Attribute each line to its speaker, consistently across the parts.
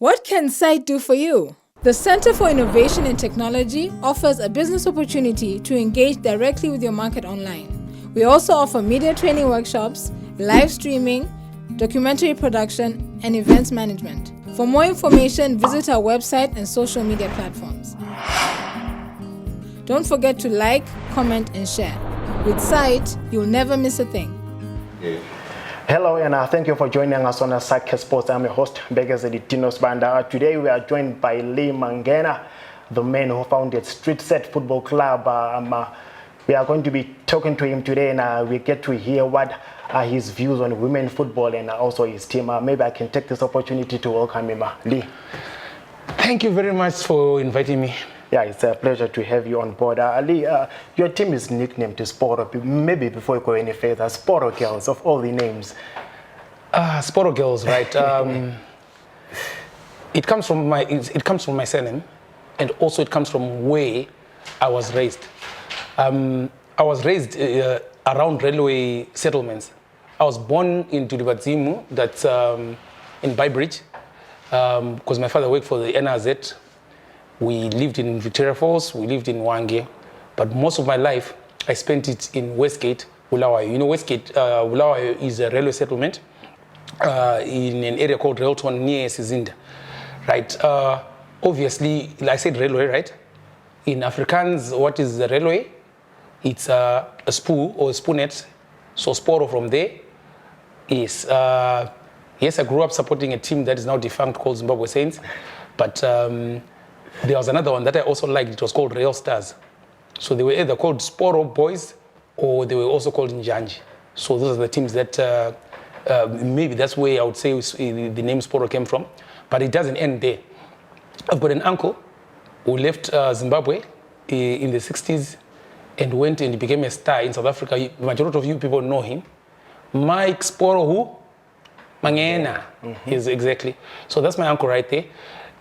Speaker 1: What can CITEZW do for you? The Center for Innovation and Technology offers a business opportunity to engage directly with your market online. We also offer media training workshops, live streaming, documentary production, and events management. For more information, visit our website and social media platforms. Don't forget to like, comment, and share. With CITEZW, you'll never miss a thing.
Speaker 2: Hello, and thank you for joining us on Asakhe Sports. I'm your host, Dinos Banda. Today we are joined by Lee Mangena, the man who founded CITEZW Football Club. We are going to be talking to him today, and we get to hear what are his views on women football and also his team. Maybe I can take this opportunity to welcome him. Lee.
Speaker 3: Thank you very much for inviting me.
Speaker 2: Yeah, it's a pleasure to have you on board. Lee, your team is nicknamed Sporo. Maybe before you go any further, Sporo Girls, of all the names.
Speaker 3: Sporo Girls, right? It comes from my surname, and also it comes from where I was raised. I was raised around railway settlements. I was born in Zimbabwe, that's in Bybridge, because my father worked for the NRZ. We lived in Victoria Falls, we lived in Wange, but most of my life I spent it in Westgate, Bulawayo. You know, Westgate, Bulawayo is a railway settlement in an area called Railton near Sizinda, right? Obviously, like I said, railway, right? In Afrikaans, what is the railway? It's a spool or a spoonet. So Sporo from there is, yes, I grew up supporting a team that is now defunct called Zimbabwe Saints, but there was another one that I also liked. It was called Rail Stars. So they were either called Sporo Boys or they were also called Njanji. So those are the teams that maybe that's where I would say the name Sporo came from. But it doesn't end there. I've got an uncle who left Zimbabwe in the 60s and went and became a star in South Africa. The majority of you people know him. Mike Sporo who? Mangena. Yes, exactly. So that's my uncle right there.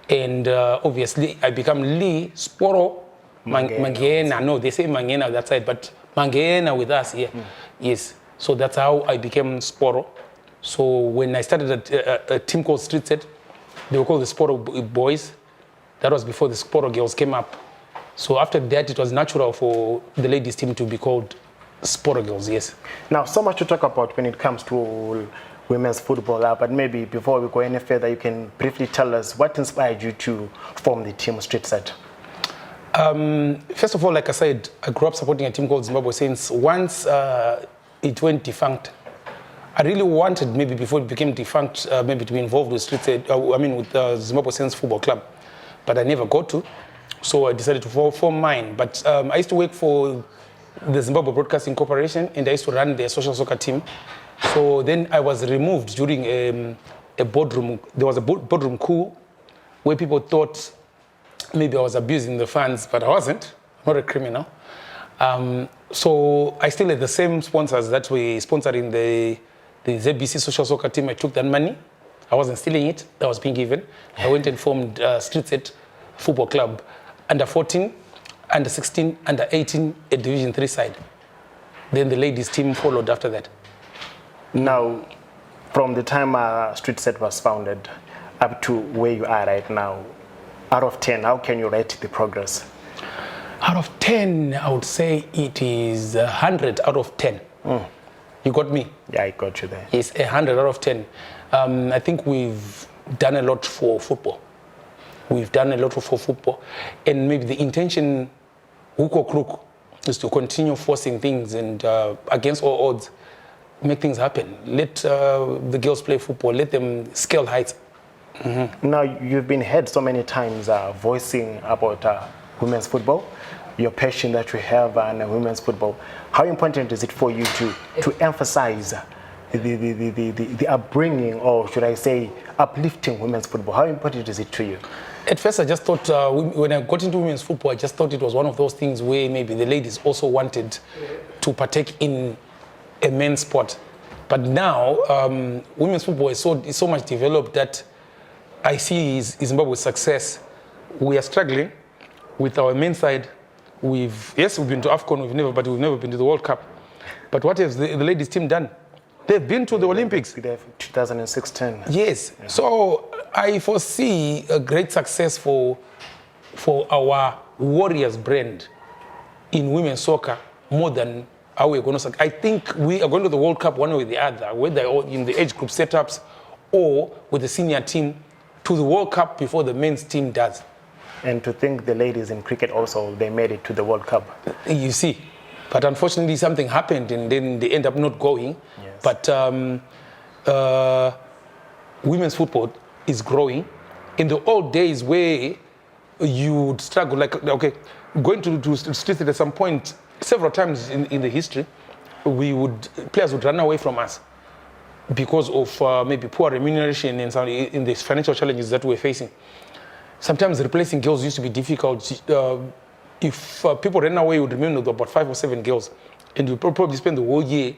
Speaker 3: And obviously, I become Lee Sporo Mangena. No, they say Mangena on that side, but Mangena with us here. Yes. So that's how I became Sporo. So when I started a team called CITEZW, they were called the Sporo Boys. That was before the Sporo Girls came up. So after that, it was natural for the ladies' team to be called Sporo Girls, yes.
Speaker 2: Now, so much to talk about when it comes to women's football, but maybe before we go any further, you can briefly tell us what inspired you to form the team CITEZW.
Speaker 3: First of all, like I said, I grew up supporting a team called Zimbabwe Saints. Once it went defunct, I really wanted, maybe before it became defunct, maybe to be involved with CITEZW, with the Zimbabwe Saints Football Club, but I never got to. So I decided to form mine. But I used to work for the Zimbabwe Broadcasting Corporation, and I used to run their social soccer team. So then I was removed during a boardroom. There was a boardroom coup where people thought maybe I was abusing the fans, but I wasn't. I'm not a criminal. So I still had the same sponsors that were sponsoring the ZBC social soccer team. I took that money. I wasn't stealing it. That was being given. I went and formed CITEZW Football Club, under 14, under 16, under 18, a Division 3 side. Then the ladies team followed after that.
Speaker 2: Now, from the time CITEZW was founded up to where you are right now, out of 10, how can you rate the progress?
Speaker 3: Out of 10, I would say it is 100 out of 10. You got me?
Speaker 2: Yeah, I got you there.
Speaker 3: It's 100 out of 10. I think we've done a lot for football. We've done a lot for football. And maybe the intention, hook or crook, is to continue forcing things and against all odds, make things happen. Let the girls play football. Let them scale heights.
Speaker 2: Now, you've been heard so many times voicing about women's football, your passion that you have on women's football. How important is it for you to emphasize the upbringing, or should I say, uplifting women's football? How important is it to you?
Speaker 3: At first, I just thought, when I got into women's football, I just thought it was one of those things where maybe the ladies also wanted to partake in a men's sport. But now, women's football is so much developed that I see Zimbabwe's success. We are struggling with our men's side. We've been to AFCON, but we've never been to the World Cup. But what has the ladies team done? They've been to the Olympics.
Speaker 2: 2016.
Speaker 3: Yes. Yeah. So I foresee a great success for our Warriors brand in women's soccer more than how we're going to. I think we are going to the World Cup one way or the other, whether in the age group setups or with the senior team, to the World Cup before the men's team does.
Speaker 2: And to think the ladies in cricket also, they made it to the World Cup.
Speaker 3: You see. But unfortunately, something happened and then they end up not going.
Speaker 2: Yes.
Speaker 3: But women's football is growing. In the old days where you would struggle, like, okay, going to streets at some point, several times in the history, players would run away from us because of maybe poor remuneration and some in the financial challenges that we're facing. Sometimes replacing girls used to be difficult. If people ran away, you would remain with about 5 or 7 girls, and you probably spend the whole year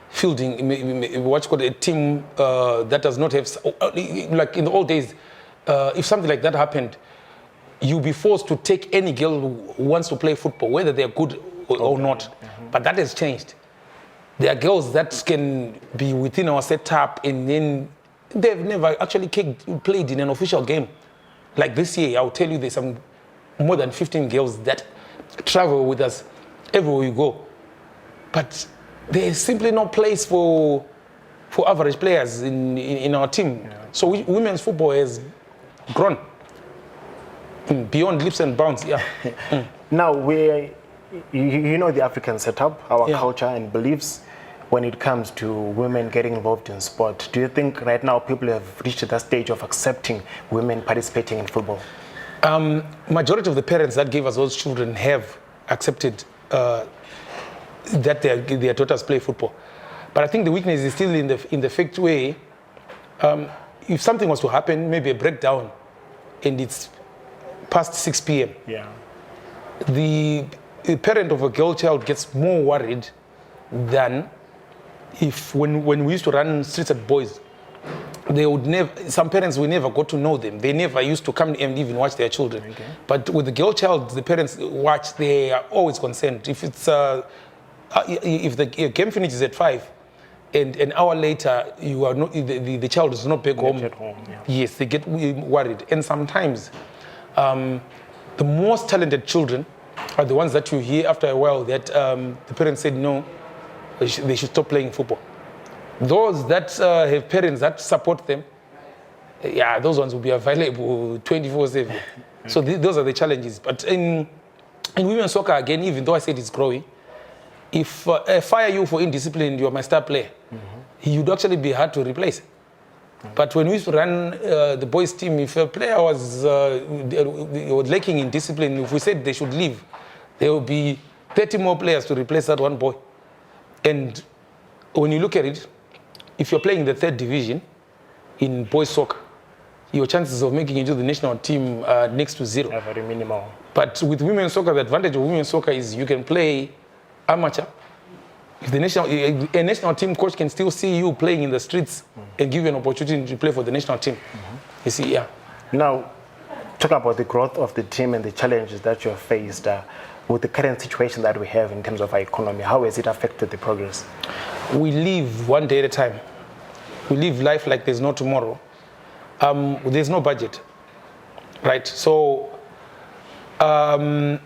Speaker 3: fielding what's called a team that does not have, like in the old days, if something like that happened, you'll be forced to take any girl who wants to play football, whether they're good or not. Mm-hmm. But that has changed. There are girls that can be within our setup and then they've never actually played in an official game. Like this year, I'll tell you there's some more than 15 girls that travel with us everywhere we go. But there's simply no place for average players in our team. Yeah. So women's football has grown beyond leaps and bounds. Yeah.
Speaker 2: Now, you know the African setup, our culture and beliefs when it comes to women getting involved in sport. Do you think right now people have reached that stage of accepting women participating in football?
Speaker 3: Majority of the parents that gave us those children have accepted that their daughters play football. But I think the weakness is still in the fact way, if something was to happen, maybe a breakdown, and it's past 6 p.m.
Speaker 2: Yeah.
Speaker 3: The parent of a girl child gets more worried than if when we used to run streets at boys, they would never. Some parents we never got to know them. They never used to come and even watch their children. Okay. But with the girl child, the parents watch. They are always concerned. If it's if the game finishes at 5, and an hour later you are not, the child is not back home.
Speaker 2: Yeah.
Speaker 3: Yes, they get worried. And sometimes the most talented children are the ones that you hear after a while that the parents said no, they should stop playing football. Those that have parents that support them, those ones will be available 24/7. So those are the challenges. But in women's soccer, again, even though I said it's growing, if I fire you for indiscipline, you're my star player, you'd actually be hard to replace. But when we used to run the boys' team, if a player was lacking in discipline, if we said they should leave, there will be 30 more players to replace that one boy. And when you look at it, if you're playing in the 3rd division in boys' soccer, your chances of making it to the national team are next to 0.
Speaker 2: Are very minimal.
Speaker 3: But with women's soccer, the advantage of women's soccer is you can play amateur. If a national team coach can still see you playing in the streets and give you an opportunity to play for the national team. You see,
Speaker 2: Now, talk about the growth of the team and the challenges that you have faced with the current situation that we have in terms of our economy. How has it affected the progress?
Speaker 3: We live one day at a time. We live life like there's no tomorrow. There's no budget, right? So I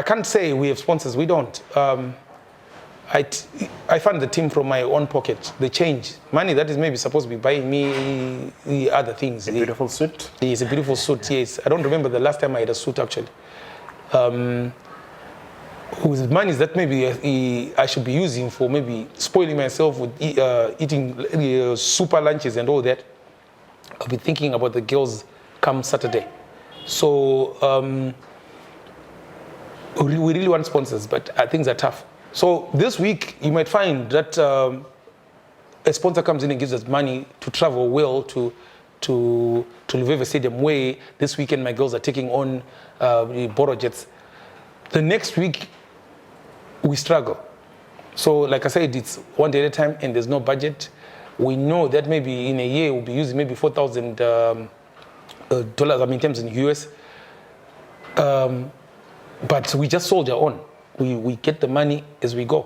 Speaker 3: can't say we have sponsors. We don't. I fund the team from my own pocket. The change money that is maybe supposed to be buying me the other things.
Speaker 2: A beautiful suit.
Speaker 3: It's a beautiful suit. Yes, I don't remember the last time I had a suit actually. With money that maybe I should be using for maybe spoiling myself with eating super lunches and all that, I'll be thinking about the girls come Saturday. So we really want sponsors, but things are tough. So this week you might find that a sponsor comes in and gives us money to travel well to Luveve Stadium, where this weekend my girls are taking on Boro Jets. The next week we struggle. So like I said, it's one day at a time and there's no budget. We know that maybe in a year we'll be using maybe $4,000 in terms in US. But we just soldier on. We get the money as we go.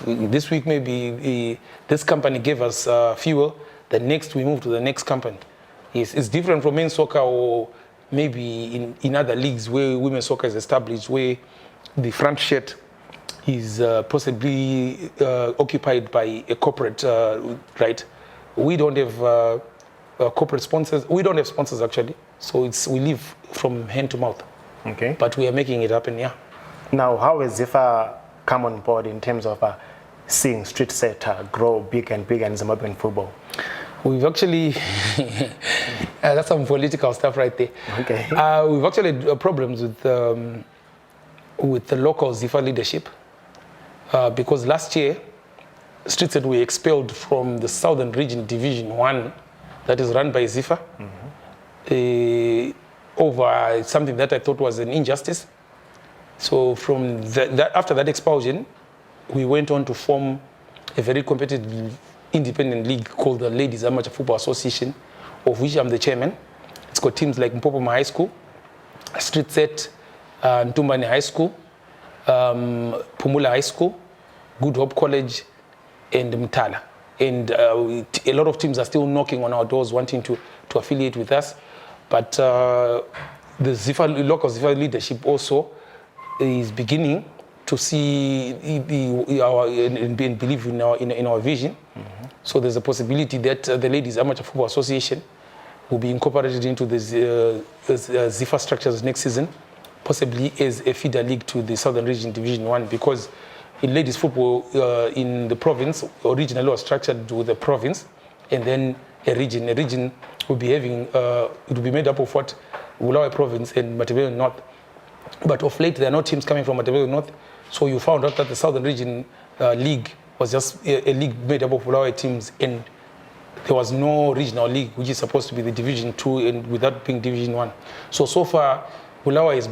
Speaker 3: This week maybe this company gave us fuel. The next we move to the next company. Yes, it's different from men's soccer or maybe in other leagues where women's soccer is established, where the front shirt is possibly occupied by a corporate, right? We don't have corporate sponsors. We don't have sponsors actually. So we live from hand to mouth.
Speaker 2: Okay.
Speaker 3: But we are making it happen, yeah.
Speaker 2: Now, how has ZIFA come on board in terms of seeing Street Set grow big and bigger in Zimbabwean football?
Speaker 3: We've actually, that's some political stuff right there.
Speaker 2: Okay.
Speaker 3: We've actually had problems with the local ZIFA leadership because last year, Street Set were expelled from the Southern Region Division 1 that is run by ZIFA over something that I thought was an injustice. So from after that expulsion, we went on to form a very competitive independent league called the Ladies Amateur Football Association, of which I'm the chairman. It's got teams like Mpopoma High School, Street Set, Ntumbani High School, Pumula High School, Good Hope College, and Mtala. And a lot of teams are still knocking on our doors wanting to affiliate with us. But the local ZIFA leadership also is beginning to see and believe in our vision. So there's a possibility that the Ladies Amateur Football Association will be incorporated into the ZIFA structures next season, possibly as a feeder league to the Southern Region Division 1, because in ladies football in the province, originally was structured with a province and then a region. A region will be having, it will be made up of what? Bulawayo Province and Matabele North. But of late, there are no teams coming from Matabele North. So you found out that the Southern Region League was just a league made up of Bulawayo teams, and there was no regional league, which is supposed to be the Division 2 and without being Division 1. So far, Bulawayo is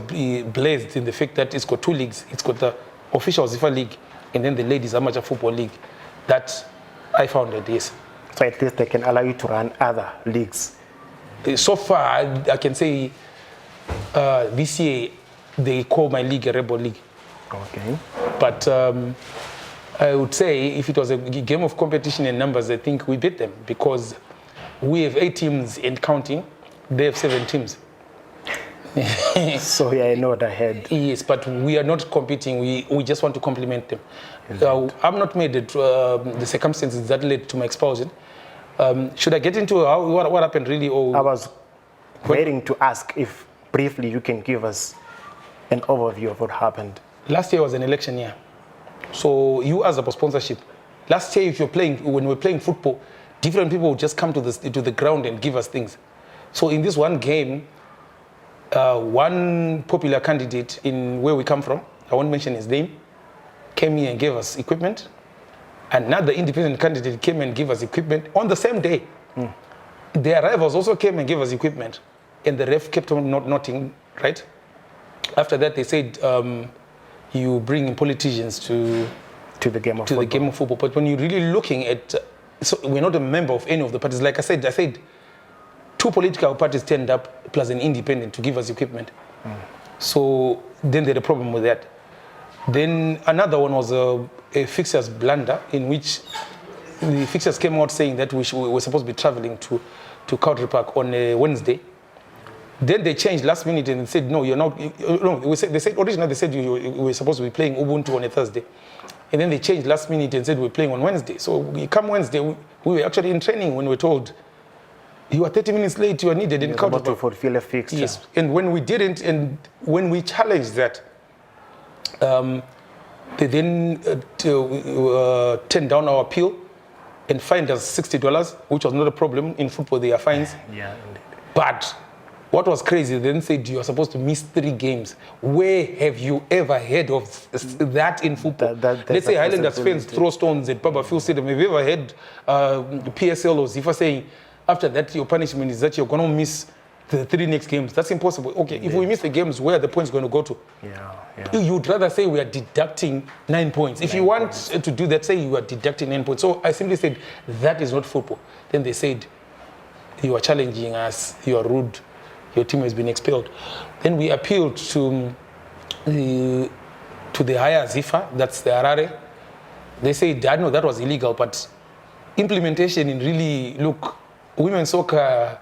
Speaker 3: blessed in the fact that it's got two leagues. It's got the official ZIFA league and then the Ladies Amateur Football League. That I founded, yes.
Speaker 2: So at least they can allow you to run other leagues.
Speaker 3: So far, I can say this year they call my league a rebel league.
Speaker 2: Okay.
Speaker 3: But I would say if it was a game of competition and numbers, I think we beat them because we have 8 teams and counting. They have 7 teams.
Speaker 2: So yeah, I know the head.
Speaker 3: Yes, but we are not competing. We just want to complement them. I'm not mad at the circumstances that led to my expulsion. Should I get into what happened really? Or
Speaker 2: I was waiting to ask if briefly you can give us an overview of what happened.
Speaker 3: Last year was an election year. So you as a sponsorship, last year when we're playing football, different people would just come to the ground and give us things. So in this one game, one popular candidate in where we come from, I won't mention his name, came here and gave us equipment. Another independent candidate came and gave us equipment on the same day. Their rivals also came and gave us equipment. And the ref kept on not noting, right? After that, they said, you bring in politicians to
Speaker 2: the game of
Speaker 3: football. But when you're really looking at, so we're not a member of any of the parties. Like I said 2 political parties turned up plus an independent to give us equipment. So then they had a problem with that. Then another one was a fixtures blunder in which the fixtures came out saying that we were supposed to be traveling to Country Park on a Wednesday. Then they changed last minute and said, no, you're not. No, originally they said you were supposed to be playing Ubuntu on a Thursday. And then they changed last minute and said we're playing on Wednesday. So we come Wednesday, we were actually in training when we were told, you are 30 minutes late, you are needed in Country Park.
Speaker 2: To fulfill a fixture.
Speaker 3: Yes, and when we didn't, and when we challenged that, they then turned down our appeal and fined us $60, which was not a problem. In football, there are fines.
Speaker 2: Yeah, indeed.
Speaker 3: But what was crazy, they then said you are supposed to miss 3 games. Where have you ever heard of that in football? Let's say Highlanders fans throw stones at Baba Phil Stadium. Have you ever heard PSL or ZIFA saying, after that, your punishment is that you're going to miss the 3 next games? That's impossible. Okay, if we miss the games, where are the points going to go to?
Speaker 2: Yeah.
Speaker 3: You'd rather say we are deducting 9 points. If you want to do that, say you are deducting 9 points. So I simply said, that is not football. Then they said, you are challenging us, you are rude, your team has been expelled. Then we appealed to the higher ZIFA, that's the Harare. They said, I know that was illegal, but implementation in really, look, women's soccer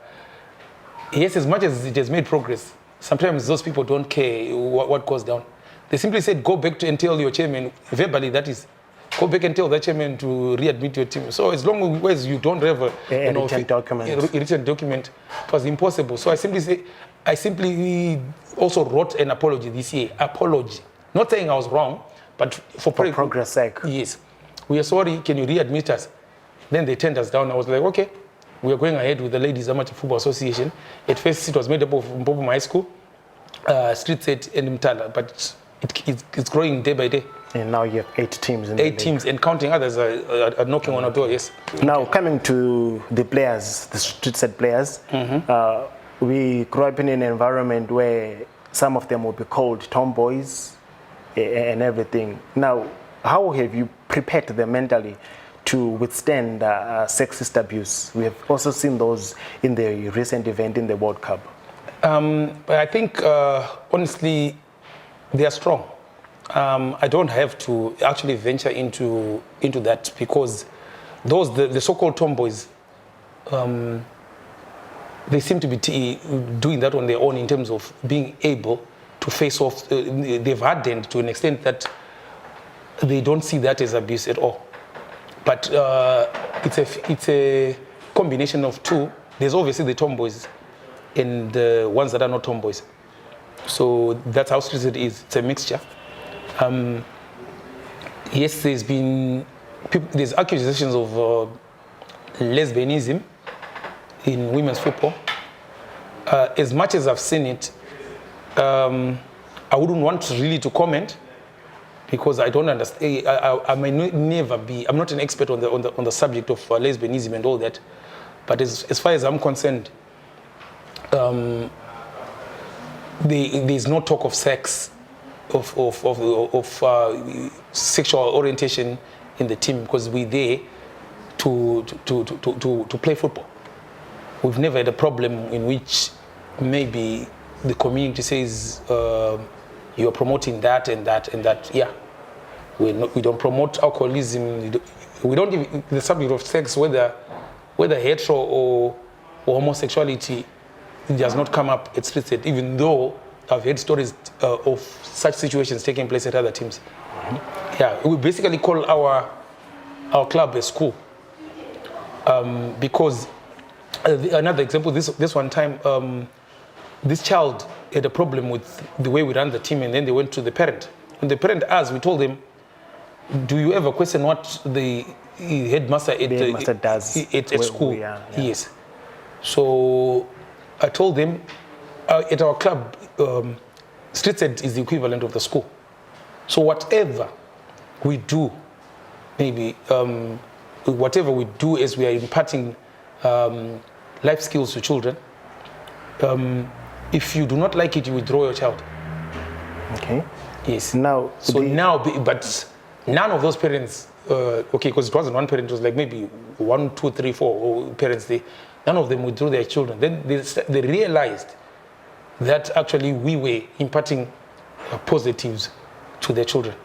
Speaker 3: Yes, as much as it has made progress, sometimes those people don't care what goes down. They simply said, go back and tell your chairman, verbally that is, go back and tell that chairman to readmit your team. So as long as you don't have a
Speaker 2: written
Speaker 3: document, it was impossible. So I simply also wrote an apology this year. Apology. Not saying I was wrong, but for
Speaker 2: progress sake.
Speaker 3: Yes. We are sorry, can you readmit us? Then they turned us down. I was like, okay, we are going ahead with the Ladies Amateur Football Association. At first it was made up of Mpopo High School, Street Set and Mtala, but it's growing day by day.
Speaker 2: And now you have 8 teams in the league.
Speaker 3: 8 teams, and counting others are knocking on our door, yes.
Speaker 2: Now, coming to the players, the Street Set players, we grew up in an environment where some of them will be called tomboys and everything. Now, how have you prepared them mentally to withstand sexist abuse? We have also seen those in the recent event in the World Cup.
Speaker 3: I think, honestly, they are strong. I don't have to actually venture into that, because the so-called tomboys, they seem to be doing that on their own in terms of being able to face off. They've hardened to an extent that they don't see that as abuse at all. But it's a combination of two. There's obviously the tomboys and the ones that are not tomboys. So that's how it is. It's a mixture. Yes, there's accusations of lesbianism in women's football. As much as I've seen it, I wouldn't want really to comment, because I don't understand. I may never be. I'm not an expert on the subject of lesbianism and all that. But as far as I'm concerned, there's no talk of sex, of sexual orientation in the team, because we're there to play football. We've never had a problem in which maybe the community says you're promoting that and that and that. Yeah, we don't promote alcoholism. We don't give the subject of sex, whether hetero or homosexuality, it does not come up at Street Set, even though I've heard stories of such situations taking place at other teams. Mm-hmm. Yeah, we basically call our club a school, because another example, this one time, this child had a problem with the way we ran the team, and then they went to the parent. When the parent asked, we told them, do you ever question what the headmaster
Speaker 2: does
Speaker 3: at school? Yeah. Yes. So I told them, at our club, Street Set is the equivalent of the school. So whatever we do, maybe whatever we do as we are imparting life skills to children, if you do not like it, you withdraw your child.
Speaker 2: Okay.
Speaker 3: Yes.
Speaker 2: Now,
Speaker 3: but none of those parents, okay, because it wasn't one parent, it was like maybe 1, 2, 3, 4 parents. None of them withdrew their children. Then they realized that actually we were imparting positives to their children.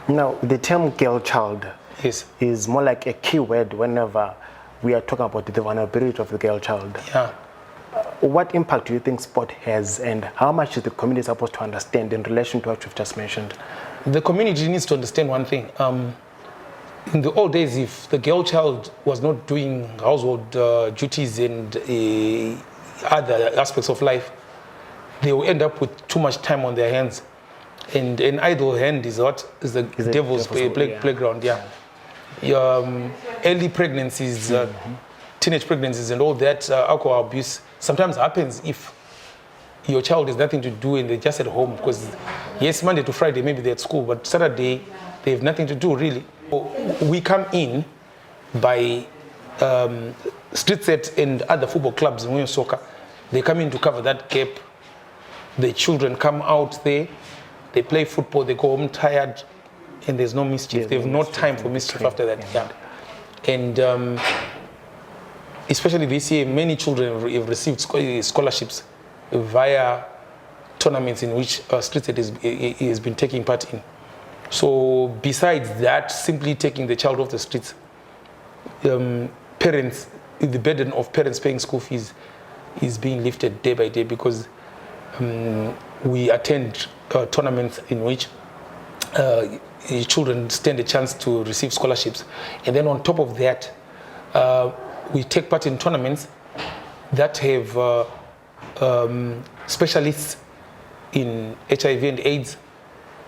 Speaker 2: Now, the term girl child,
Speaker 3: yes,
Speaker 2: is more like a key word whenever we are talking about the vulnerability of the girl child.
Speaker 3: Yeah.
Speaker 2: What impact do you think sport has, and how much is the community supposed to understand in relation to what you've just mentioned?
Speaker 3: The community needs to understand one thing. In the old days, if the girl child was not doing household duties and other aspects of life, they will end up with too much time on their hands. And an idle hand is the devil's playground. Yeah. Early pregnancies, teenage pregnancies, and all that alcohol abuse sometimes happens if your child has nothing to do and they're just at home. Because yes, Monday to Friday maybe they're at school, but Saturday they have nothing to do really. We come in by Street Set and other football clubs in women's soccer. They come in to cover that gap. The children come out there, they play football, they go home tired, and there's no mischief. They have no time for mischief after that. Yeah. And especially this year, many children have received scholarships via tournaments in which Street Set has been taking part in. So besides that, simply taking the child off the streets, parents, the burden of parents paying school fees is being lifted day by day because we attend tournaments in which children stand a chance to receive scholarships. And then on top of that, we take part in tournaments that have specialists in HIV and AIDS,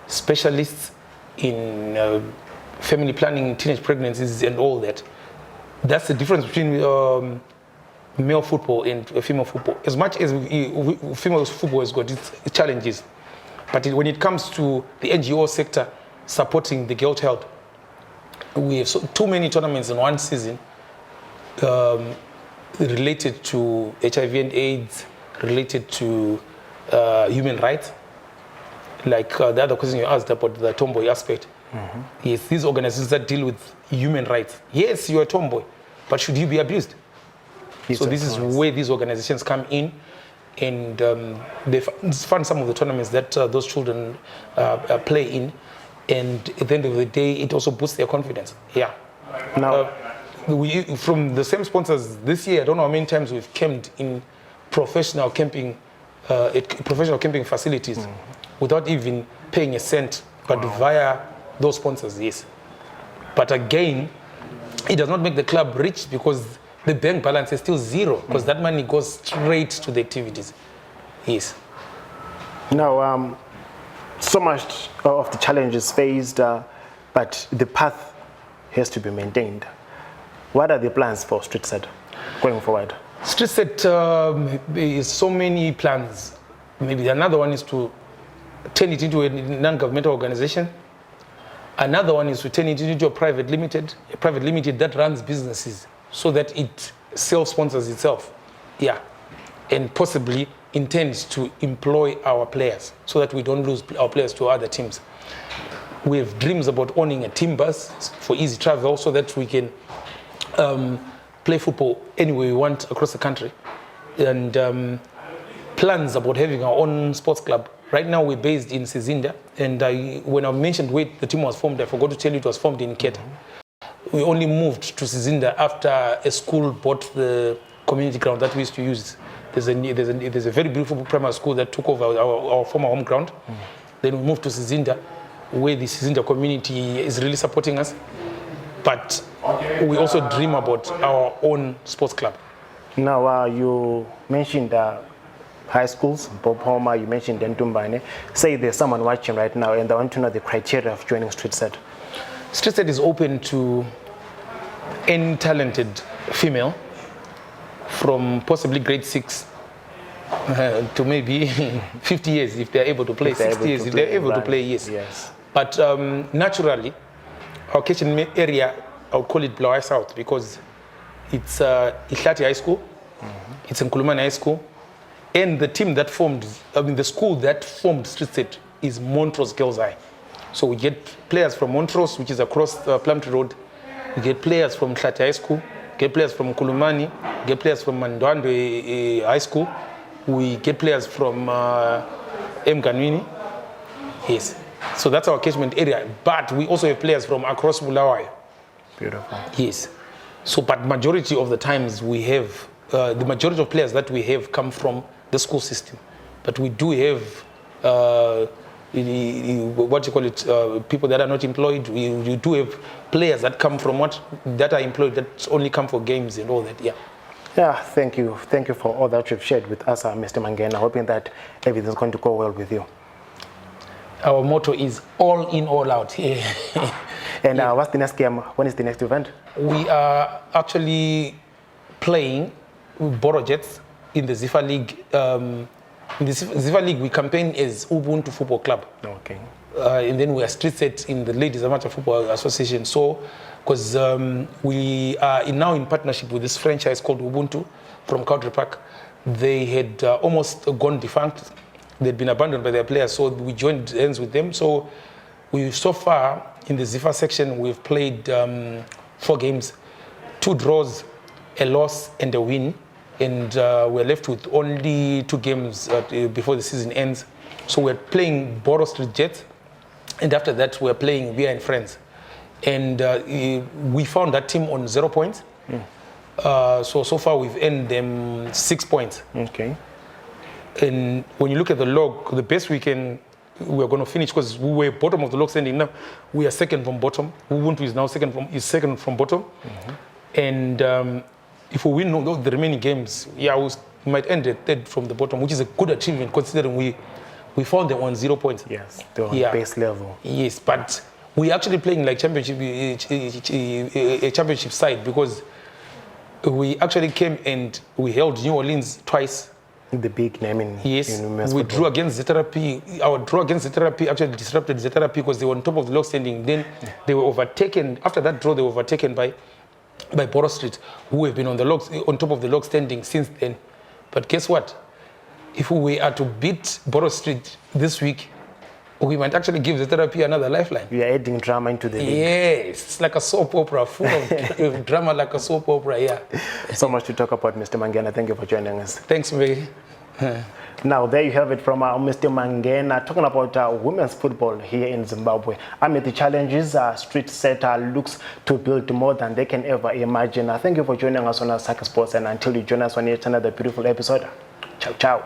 Speaker 3: specialists in family planning, teenage pregnancies, and all that. That's the difference between male football and female football. As much as female football has got its challenges, but when it comes to the NGO sector supporting the girl child, we have too many tournaments in one season related to HIV and AIDS, related to human rights, like the other question you asked about the tomboy aspect. Yes, these organizations that deal with human rights. Yes, you're a tomboy, but should you be abused? Yes, so this is where these organizations come in, and they fund some of the tournaments that those children play in, and at the end of the day, it also boosts their confidence. Yeah. Now, from the same sponsors this year, I don't know how many times we've camped in professional camping facilities without even paying a cent, but via those sponsors, yes. But again, it does not make the club rich because the bank balance is still zero, because that money goes straight to the activities. Yes.
Speaker 2: Now, so much of the challenges faced, but the path has to be maintained. What are the plans for StreetSet going forward?
Speaker 3: StreetSet is so many plans. Maybe another one is to turn it into a non-governmental organization. Another one is to turn it into a private limited that runs businesses so that it self-sponsors itself. Yeah. And possibly intends to employ our players so that we don't lose our players to other teams. We have dreams about owning a team bus for easy travel so that we can play football anywhere we want across the country. And plans about having our own sports club. Right now we're based in Sizinda, and when I mentioned where the team was formed, I forgot to tell you it was formed in Keta. We only moved to Sizinda after a school bought the community ground that we used to use. There's a very beautiful primary school that took over our former home ground. Then we moved to Sizinda, where the Sizinda community is really supporting us. But we also dream about our own sports club.
Speaker 2: Now, you mentioned high schools, Bob Homer, you mentioned Ntumbane. Say there's someone watching right now and they want to know the criteria of joining StreetSet.
Speaker 3: StreetSet is open to any talented female from possibly grade 6 to maybe 50 years if they're able to play, 60 years if they're able to play, yes. But naturally, our kitchen area, I would call it Blawa South because it's Ihlati High School, it's in Nkulumane High School, and the team that formed, the school that formed StreetSet is Montrose Girls High. So we get players from Montrose, which is across Plumtree Road. We get players from Ihlati High School, get players from Nkulumane, get players from Mandwandwe High School. We get players from Mganwini. Yes. So that's our catchment area. But we also have players from across Bulawayo.
Speaker 2: Beautiful.
Speaker 3: Yes. So, but majority of the times we have, the majority of players that we have come from the school system. But we do have, what you call it, people that are not employed. We do have players that come from that are employed, that only come for games and all that, yeah.
Speaker 2: Yeah, thank you. Thank you for all that you've shared with us, Mr. Mangena. Hoping that everything's going to go well with you.
Speaker 3: Our motto is all in, all out. Yeah.
Speaker 2: And what's the next game? When is the next event?
Speaker 3: We are actually playing Boro Jets in the Zifa League. In the Zifa League, we campaign as Ubuntu Football Club.
Speaker 2: Okay.
Speaker 3: And then we are StreetSet in the Ladies Amateur Football Association. So, because we are now in partnership with this franchise called Ubuntu from Country Park. They had almost gone defunct. They'd been abandoned by their players, so we joined hands with them. So so far in the Zifa section, we've played 4 games, 2 draws, a loss and a win. And we're left with only 2 games before the season ends. So we're playing Boro Street Jets, and after that we're playing We Are in Friends. And we found that team on 0 points. So far we've earned them 6 points.
Speaker 2: Okay.
Speaker 3: And when you look at the log, the best we're going to finish, because we were bottom of the log standing. Now we are second from bottom. Ubuntu is now second from bottom. And if we win the remaining games, yeah, we might end at third from the bottom, which is a good achievement considering we found them on 0 points.
Speaker 2: Yes, they're on base level.
Speaker 3: Yes, but we're actually playing like a championship side, because we actually came and we held New Orleans twice.
Speaker 2: The big name in women's
Speaker 3: we
Speaker 2: football.
Speaker 3: drew against ZRP. Our draw against ZRP actually disrupted ZRP because they were on top of the log standing. Then they were overtaken. After that draw, they were overtaken by Borough Street, who have been on top of the log standing since then. But guess what? If we are to beat Borough Street this week, we might actually give ZRP another lifeline.
Speaker 2: We are adding drama into the league.
Speaker 3: Yes, it's like a soap opera, full of drama, like a soap opera. Yeah.
Speaker 2: So much to talk about, Mr. Mangena. Thank you for joining us.
Speaker 3: Thanks, Maggie.
Speaker 2: Now, there you have it from Mr. Mangena talking about women's football here in Zimbabwe. Amid the challenges, Street Set looks to build more than they can ever imagine. Thank you for joining us on Asakhe Sports, and until you join us on yet another beautiful episode, ciao, ciao.